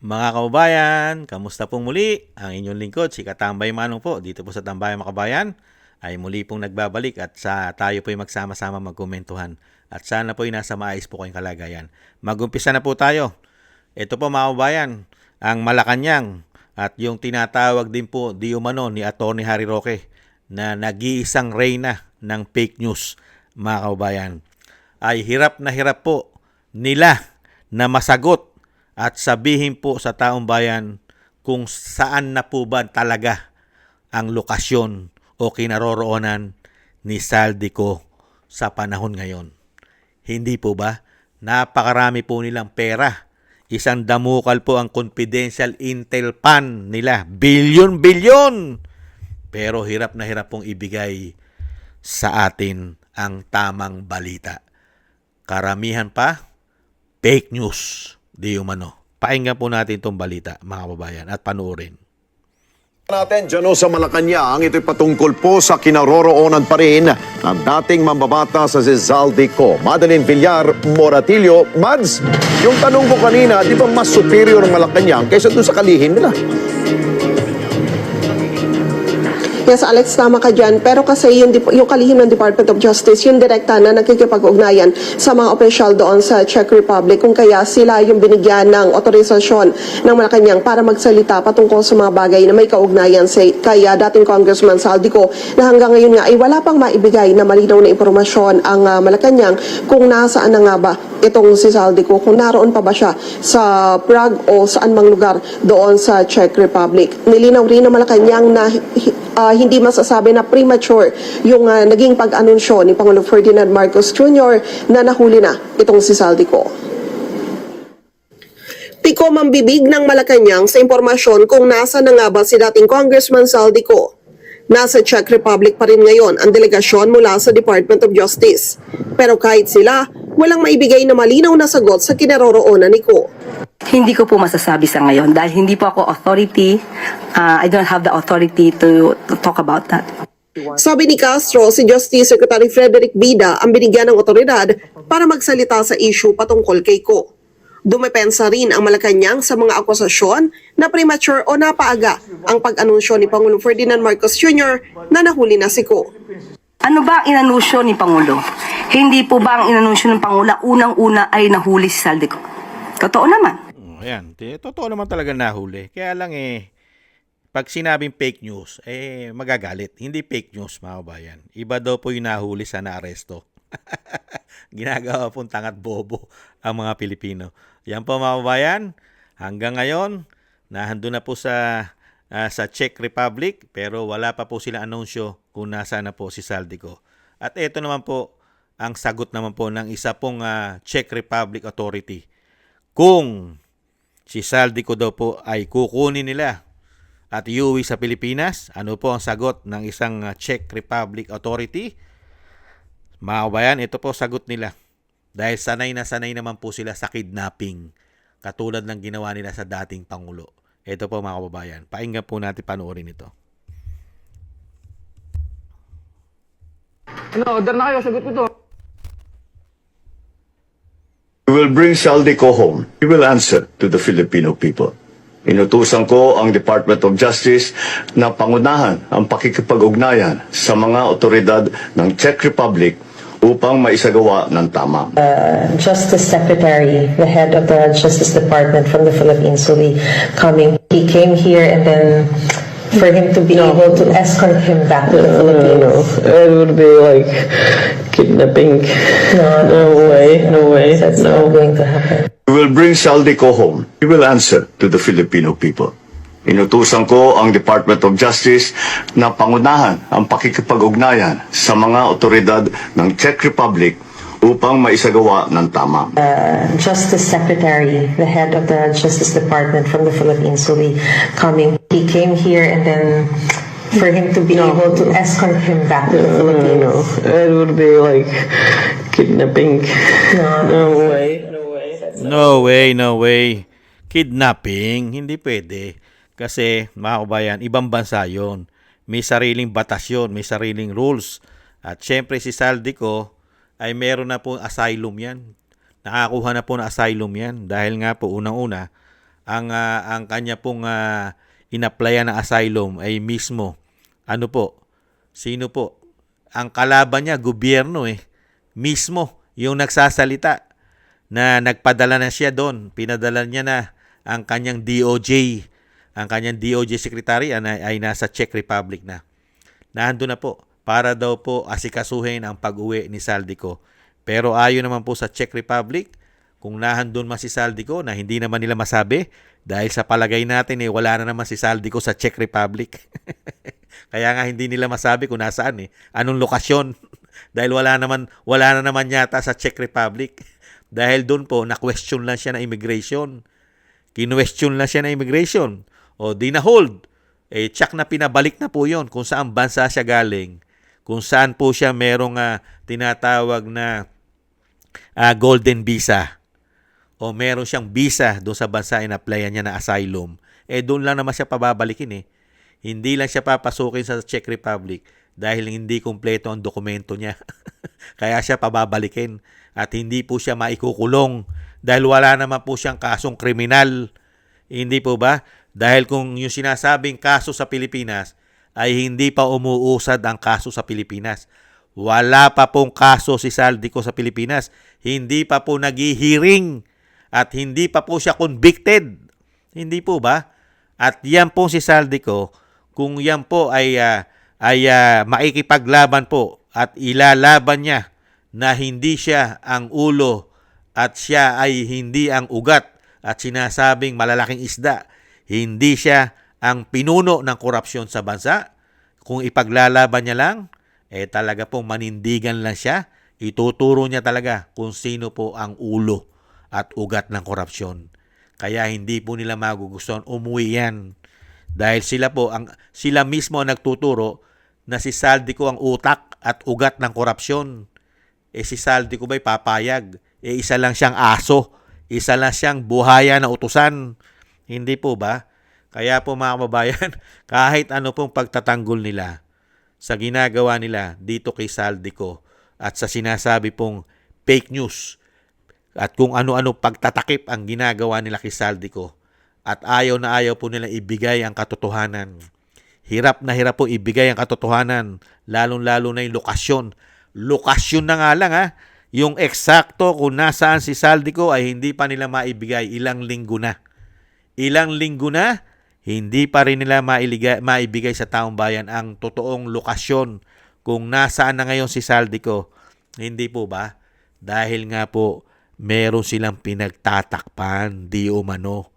Mga kababayan, kamusta pong muli? Ang inyong lingkod, si Katambay Manong po, dito po sa Tambayan mga kabayan, ay muli pong nagbabalik at tayo po ay magsama-sama magkomentuhan. At sana po ay nasa maayos po kayong kalagayan. Mag-umpisa na po tayo. Ito po mga kababayan, ang Malacanang at yung tinatawag din po di umano ni Atty. Harry Roque na nag-iisang reyna ng fake news mga kababayan. Ay hirap na hirap po nila na masagot at sabihin po sa taong bayan kung saan na po ba talaga ang lokasyon o kinaroroonan ni Saldico sa panahon ngayon. Hindi po ba? Napakarami po nilang pera. Isang damukal po ang confidential intel pan nila. Bilyon-bilyon! Pero hirap na hirap pong ibigay sa atin ang tamang balita. Karamihan pa, fake news. Di umano. Pakinggan po natin itong balita, mga kababayan, at panoorin. Natin dyan sa Malacanang, ito'y patungkol po sa kinaroroonan pa rin ng dating mambabata sa si Zaldico. Madeline Villar Moratillo. Mads, yung tanong ko kanina, di ba mas superior ang Malacanang kaysa doon sa kalihim nila? Yes, Alex, tama ka dyan. Pero kasi yung kalihim ng Department of Justice, yung direkta na nakikipag-ugnayan sa mga opisyal doon sa Czech Republic. Kung kaya sila yung binigyan ng otorisasyon ng Malacanang para magsalita patungkol sa mga bagay na may kaugnayan sa kaya dating Congressman Saldico na hanggang ngayon nga ay wala pang maibigay na malinaw na impormasyon ang Malacanang kung nasaan na nga ba itong si Saldico, kung naroon pa ba siya sa Prague o saan mang lugar doon sa Czech Republic. Nilinaw rin ng Malacanang na hindi masasabi na premature yung naging pag-anunsyo ni Pangulong Ferdinand Marcos Jr. na nahuli na itong si Saldico. Tikom ang bibig ng Malacanang sa impormasyon kung nasa na nga ba si dating Congressman Saldico. Nasa Czech Republic pa rin ngayon ang delegasyon mula sa Department of Justice. Pero kahit sila, walang maibigay na malinaw na sagot sa kinaroroonan ni Ko. Hindi ko po masasabi sa ngayon dahil hindi po ako authority. I don't have the authority to talk about that. Sabi ni Castro, si Justice Secretary Frederick Bida ang binigyan ng otoridad para magsalita sa issue patungkol kay Ko. Dumepensa rin ang Malacanang sa mga akusasyon na premature o napaaga ang pag-anunsyo ni Pangulong Ferdinand Marcos Jr. na nahuli na si Ko. Ano ba ang inanunsyo ni Pangulo? Hindi po ba ang inanunsyo ng Pangulo unang-una ay nahuli si Saldico? Totoo naman. Ayan, totoo naman talaga nahuli. Kaya lang pag sinabing fake news, magagalit. Hindi fake news, mga kabayan. Iba daw po yung nahuli sa naaresto. Ginagawa pong tangat bobo ang mga Pilipino. Yan po mga kabayan, hanggang ngayon, nahando na po sa Czech Republic, pero wala pa po sila anunsyo kung nasaan na po si Saldico. At ito naman po, ang sagot naman po ng isa pong Czech Republic Authority. Kung si Saldico daw po ay kukunin nila at iuwi sa Pilipinas, ano po ang sagot ng isang Czech Republic Authority? Mga kabayan, ito po sagot nila. Dahil sanay na sanay naman po sila sa kidnapping, katulad ng ginawa nila sa dating Pangulo. Ito po mga kababayan, pakinggan po natin, panoorin ito. Ano, order na kayo, sagot ko to. We will bring Saldico home. We will answer to the Filipino people. Inutusan ko ang Department of Justice na pangunahan ang pakikipag-ugnayan sa mga otoridad ng Czech Republic upang maisagawa ng tama. Justice Secretary, the head of the Justice Department from the Philippines will be coming. He came here and then for him to be able to escort him back to the Philippines. It would be like kidnapping. No way. That's not going to happen. We will bring Saldico home. We will answer to the Filipino people. Inutusan ko ang Department of Justice na pangunahan ang pakikipag-ugnayan sa mga otoridad ng Czech Republic upang maisagawa ng tama. Justice Secretary, the head of the Justice Department from the Philippines will be coming. He came here and then for him to be able to escort him back to the Philippines. It would be like kidnapping. No way. No way. Kidnapping, hindi pwede. Kasi, mga kabayan, ibang bansa yon. May sariling batas yun, may sariling rules. At syempre si Saldico ay meron na po asylum yan. Nakakuha na po ng asylum yan. Dahil nga po unang-una ang kanya pong inapplyan na asylum ay mismo ano po? Sino po? Ang kalaban niya gobyerno mismo yung nagsasalita na nagpadala na siya doon. Pinadala niya na ang kanyang DOJ. Ang kanyang DOJ secretary ay nasa Czech Republic na. Nandun na po para daw po asikasuhin ang pag-uwi ni Saldico. Pero ayon naman po sa Czech Republic, kung nahandun man si Saldico na hindi naman nila masabi dahil sa palagay natin wala na naman si Saldico sa Czech Republic. Kaya nga hindi nila masabi kung nasaan anong lokasyon dahil wala na naman yata sa Czech Republic. Dahil doon po na-question lang siya na immigration. Kinwestiyon lang siya na immigration. O di na hold. Check na pinabalik na po yon kung saan bansa siya galing. Kung saan po siya merong tinatawag na golden visa. O meron siyang visa doon sa bansa in-applyan niya na asylum. Doon lang naman siya pababalikin Hindi lang siya papasukin sa Czech Republic dahil hindi kumpleto ang dokumento niya. Kaya siya pababalikin at hindi po siya maikukulong dahil wala naman po siyang kasong kriminal. Hindi po ba? Dahil kung yung sinasabing kaso sa Pilipinas ay hindi pa umuusad ang kaso sa Pilipinas. Wala pa pong kaso si Saldico sa Pilipinas. Hindi pa po naghihiring at hindi pa po siya convicted. Hindi po ba? At yan po si Saldico, kung yan po ay maikipaglaban po at ilalaban niya na hindi siya ang ulo at siya ay hindi ang ugat at sinasabing malalaking isda, hindi siya ang pinuno ng korupsyon sa bansa, kung ipaglalaban niya lang, talaga pong manindigan lang siya, ituturo niya talaga kung sino po ang ulo at ugat ng korupsyon. Kaya hindi po nila magugustuhan umuwi yan. Dahil sila mismo ang nagtuturo na si Saldico ang utak at ugat ng korupsyon. Si Saldico ba'y papayag? Isa lang siyang aso. Isa lang siyang buhaya na utusan. Hindi po ba? Kaya po mga kababayan, kahit ano pong pagtatanggol nila sa ginagawa nila dito kay Saldico at sa sinasabi pong fake news at kung ano-ano pagtatakip ang ginagawa nila kay Saldico at ayaw na ayaw po nila ibigay ang katotohanan. Hirap na hirap po ibigay ang katotohanan, lalong-lalo na yung lokasyon. Lokasyon na nga lang yung eksakto kung nasaan si Saldico ay hindi pa nila maibigay ilang linggo na. Ilang linggo na, hindi pa rin nila maibigay sa taong bayan ang totoong lokasyon kung nasaan na ngayon si Saldico. Hindi po ba? Dahil nga po, meron silang pinagtatakpan, di umano.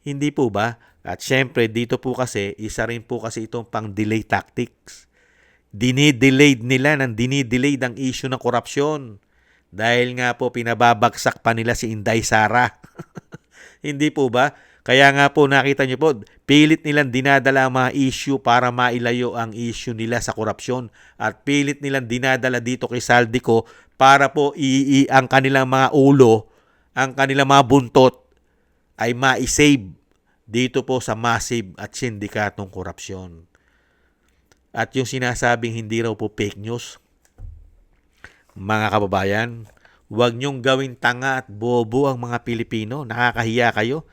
Hindi po ba? At syempre, dito po kasi, isa rin po kasi itong pang-delay tactics. Dinidelayed nila ng dinidelayed ang issue ng korupsyon. Dahil nga po, pinababagsak pa nila si Inday Sara. Hindi po ba? Kaya nga po, nakita niyo po, pilit nilang dinadala ang mga issue para mailayo ang issue nila sa korupsyon. At pilit nilang dinadala dito kay Saldico para po ang kanilang mga ulo, ang kanilang mga buntot, ay ma-save dito po sa massive at sindikatong korupsyon. At yung sinasabing hindi raw po fake news, mga kababayan, huwag niyong gawing tanga at bobo ang mga Pilipino. Nakakahiya kayo.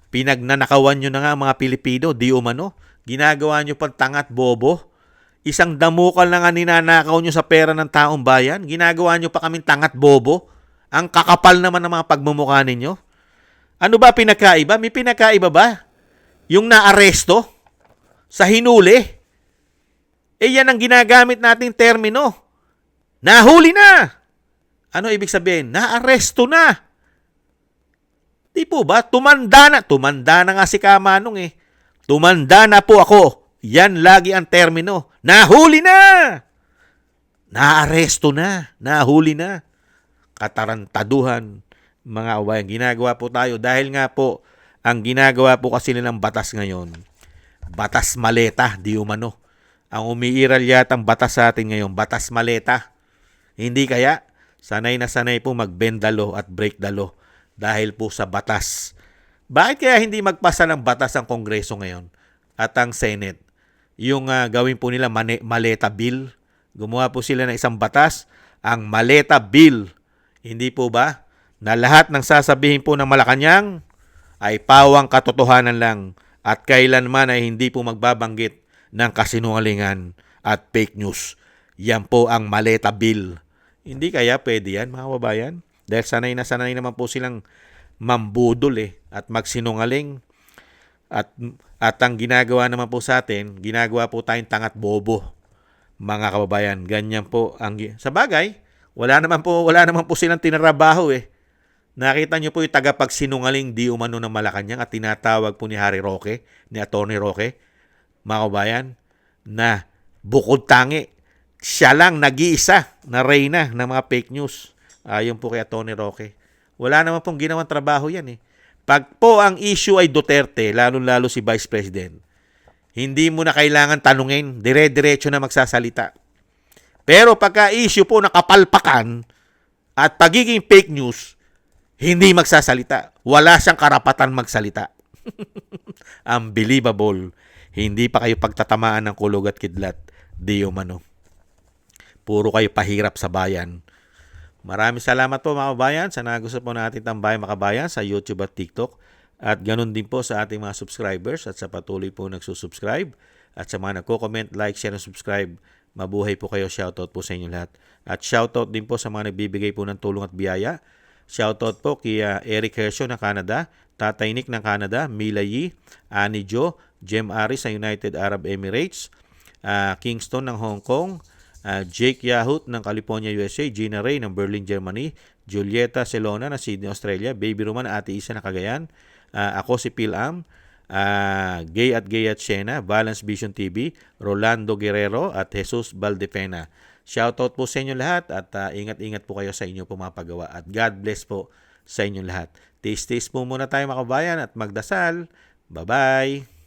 Pinagnanakawan nyo na nga ang mga Pilipino, di umano. Ginagawa nyo pang tanga at bobo. Isang damukal na nga ninanakaw nyo sa pera ng taong bayan. Ginagawa nyo pa kaming tanga at bobo. Ang kakapal naman ng mga pagmumukha ninyo. Ano ba pinakaiba? May pinakaiba ba? Yung naaresto sa hinuli. Yan ang ginagamit nating termino. Nahuli na. Ano ibig sabihin? Naaresto na. Di po ba? Tumanda na. Tumanda na nga si Kamanong Tumanda na po ako. Yan lagi ang termino. Nahuli na. Naaresto na. Nahuli na. Katarantaduhan. Mga kabayan, ginagawa po tayo dahil nga po ang ginagawa po kasi nilang batas ngayon, batas maleta, di umano. Ang umiiral yatang batas sa atin ngayon, batas maleta. Hindi kaya, sanay na sanay po mag-bend the law at break the law dahil po sa batas. Bakit kaya hindi magpasa ng batas ang Kongreso ngayon at ang Senate? Yung gawin po nila maleta bill. Gumawa po sila ng isang batas, ang maleta bill. Hindi po ba? Na lahat ng sasabihin po ng Malacanang ay pawang katotohanan lang at kailanman ay hindi po magbabanggit ng kasinungalingan at fake news. Yan po ang Maleta Bill. Hindi kaya pwede yan, mga kababayan? Dahil sanay naman po silang mambudol at magsinungaling. At ang ginagawa naman po sa atin, ginagawa po tayong tangat bobo, mga kababayan. Ganyan po ang sa bagay, wala naman po silang tinarabaho Nakita niyo po yung tagapagsinungaling di umano ng Malacanang at tinatawag po ni Harry Roque, ni Atty. Roque, mga kababayan, na bukod tangi, siya lang nag-iisa na reyna ng mga fake news. Ayon po kay Atty. Roque. Wala naman pong ginawang trabaho yan Pag po ang issue ay Duterte, lalo-lalo si Vice President, hindi mo na kailangan tanungin, dire-diretso na magsasalita. Pero pagka issue po nakapalpakan at pagiging fake news, hindi magsasalita. Wala siyang karapatan magsalita. Unbelievable. Hindi pa kayo pagtatamaan ng kulog at kidlat. Di umano. Puro kayo pahirap sa bayan. Maraming salamat po mga kabayan sa nagustuhan po natin Tambayang Makabayan sa YouTube at TikTok. At ganun din po sa ating mga subscribers at sa patuloy po nagsusubscribe. At sa mga nagko-comment, like, share, and subscribe. Mabuhay po kayo. Shoutout po sa inyo lahat. At shoutout din po sa mga nagbibigay po ng tulong at biyaya. Shoutout po kay Eric Hersho ng Canada, Tatay Nick ng Canada, Mila Yi, Annie Jo, Jem Aris sa United Arab Emirates, Kingston ng Hong Kong, Jake Yahut ng California, USA, Gina Ray ng Berlin, Germany, Julieta Celona ng Sydney, Australia, Baby Roman, Ate Isa ng Cagayan, ako si Phil Am, Gay at Shena, Balance Vision TV, Rolando Guerrero at Jesus Valdepena. Shoutout po sa inyo lahat at ingat-ingat po kayo sa inyo pumapagawa at God bless po sa inyo lahat. Taste po muna tayo mga kabayan at magdasal. Bye-bye!